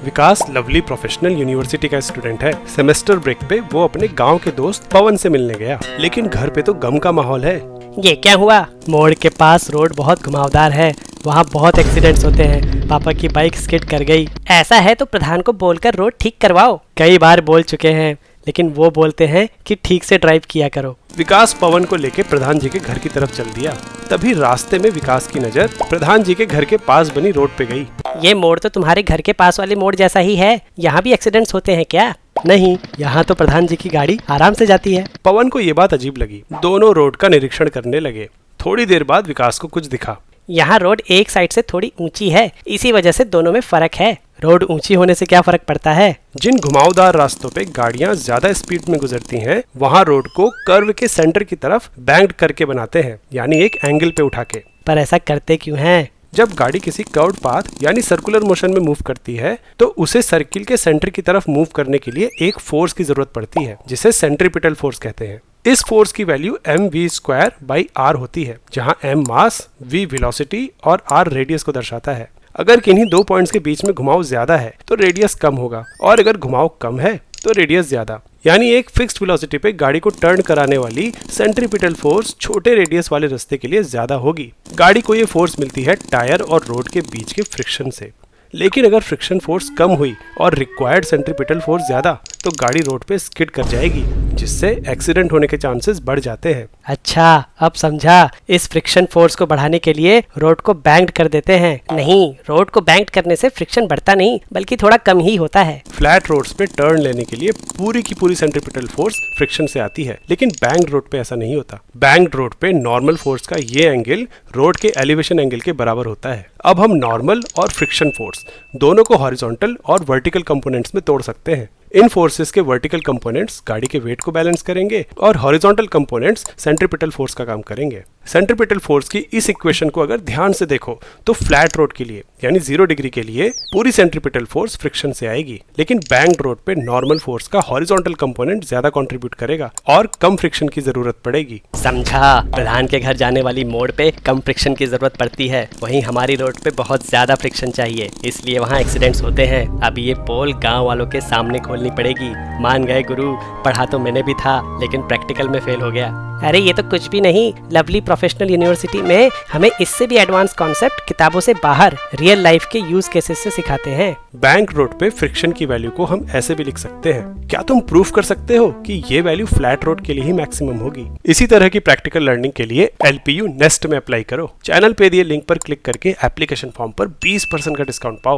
विकास lovely professional university का student है। Semester break पे वो अपने गांव के दोस्त पवन से मिलने गया, लेकिन घर पे तो गम का माहौल है। ये क्या हुआ? मोड़ के पास रोड बहुत घुमावदार है, वहाँ बहुत एक्सीडेंट्स होते हैं। पापा की बाइक स्किड कर गई। ऐसा है तो प्रधान को बोलकर रोड ठीक करवाओ। कई बार बोल चुके हैं, लेकिन वो बोलते हैं कि ठीक से ड्राइव किया करो। विकास पवन को लेके प्रधान जी के घर की तरफ चल दिया। तभी रास्ते में विकास की नजर प्रधान जी के घर के पास बनी रोड पे गई। ये मोड़ तो तुम्हारे घर के पास वाले मोड़ जैसा ही है, यहाँ भी एक्सीडेंट्स होते हैं क्या? नहीं, यहाँ तो प्रधान जी की गाड़ी आराम से जाती है। पवन को ये बात अजीब लगी। दोनों रोड का निरीक्षण करने लगे। थोड़ी देर बाद विकास को कुछ दिखा। यहाँ रोड एक साइड से थोड़ी ऊंची है, इसी वजह से दोनों में फर्क है। रोड ऊंची होने से क्या फर्क पड़ता है? जिन घुमावदार रास्तों पे गाड़ियां ज्यादा स्पीड में गुजरती हैं, वहाँ रोड को कर्व के सेंटर की तरफ बैंक्ड करके बनाते हैं, यानी एक एंगल पे उठा के। पर ऐसा करते क्यों हैं? जब गाड़ी किसी कर्व्ड पाथ यानी सर्कुलर मोशन में मूव करती है, तो उसे सर्किल के सेंटर की तरफ मूव करने के लिए एक फोर्स की जरूरत पड़ती है, जिसे सेंट्रीपिटल फोर्स कहते हैं। इस फोर्स की वैल्यू mv²/r होती है, जहां m मास, v वेलोसिटी और r रेडियस को दर्शाता है। अगर किन्हीं दो पॉइंट्स के बीच में घुमाव ज्यादा है तो रेडियस कम होगा, और अगर घुमाव कम है तो रेडियस ज्यादा। यानी एक फिक्स्ड वेलोसिटी पे गाड़ी को टर्न कराने वाली सेंट्रीपिटल फोर्स छोटे रेडियस वाले रास्ते के लिए ज्यादा होगी। गाड़ी को ये फोर्स मिलती है टायर और रोड के बीच के फ्रिक्शन से। लेकिन अगर फ्रिक्शन फोर्स कम हुई और रिक्वायर्ड सेंट्रीपिटल फोर्स ज्यादा, तो गाड़ी रोड पे स्किड कर जाएगी, जिससे एक्सीडेंट होने के चांसेस बढ़ जाते हैं। अच्छा, अब समझा। इस फ्रिक्शन फोर्स को बढ़ाने के लिए रोड को बैंक्ड कर देते हैं। नहीं, रोड को बैंक्ड करने से फ्रिक्शन बढ़ता नहीं, बल्कि थोड़ा कम ही होता है। फ्लैट रोड्स पे टर्न लेने के लिए पूरी की पूरी सेंट्रीपिटल फोर्स फ्रिक्शन से आती है, लेकिन बैंक्ड रोड पे ऐसा नहीं होता। बैंक्ड रोड पे नॉर्मल फोर्स का ये एंगल रोड के एलिवेशन एंगल के बराबर होता है। अब हम नॉर्मल और फ्रिक्शन फोर्स दोनों को हॉरिजॉन्टल और वर्टिकल कंपोनेंट्स में तोड़ सकते हैं। इन फोर्सेस के वर्टिकल कंपोनेंट्स गाड़ी के वेट को बैलेंस करेंगे और हॉरिजॉन्टल कंपोनेंट्स सेंट्रीपिटल फोर्स का काम करेंगे। सेंट्रीपिटल फोर्स की इस इक्वेशन को अगर ध्यान से देखो तो फ्लैट रोड के लिए यानी 0 डिग्री के लिए पूरी सेंट्रीपिटल फोर्स फ्रिक्शन से आएगी, लेकिन बैंक्ड रोड पे नॉर्मल फोर्स का हॉरिजॉन्टल कंपोनेंट ज्यादा कंट्रीब्यूट करेगा और कम फ्रिक्शन की जरूरत पड़ेगी। समझा। प्रधान के घर जाने वाली मोड़ पे कम फ्रिक्शन की जरूरत पड़ती है, वहीं हमारी रोड पे बहुत ज्यादा फ्रिक्शन चाहिए, इसलिए वहाँ एक्सीडेंट्स होते हैं। अब ये पोल गाँव वालों के सामने खोलनी पड़ेगी। मान गए गुरु, पढ़ा तो मैंने भी था, लेकिन प्रैक्टिकल में फेल हो गया। अरे ये तो कुछ भी नहीं, लवली प्रोफेशनल यूनिवर्सिटी में हमें इससे भी एडवांस कॉन्सेप्ट किताबों से बाहर रियल लाइफ के यूज केसेस से सिखाते हैं। बैंक रोड पे फ्रिक्शन की वैल्यू को हम ऐसे भी लिख सकते हैं। क्या तुम प्रूफ कर सकते हो कि ये वैल्यू फ्लैट रोड के लिए ही मैक्सिमम होगी? इसी तरह की प्रैक्टिकल लर्निंग के लिए LPU नेस्ट में अप्लाई करो। चैनल पे दिए लिंक पर क्लिक करके एप्लीकेशन फॉर्म पर 20% का डिस्काउंट पाओ।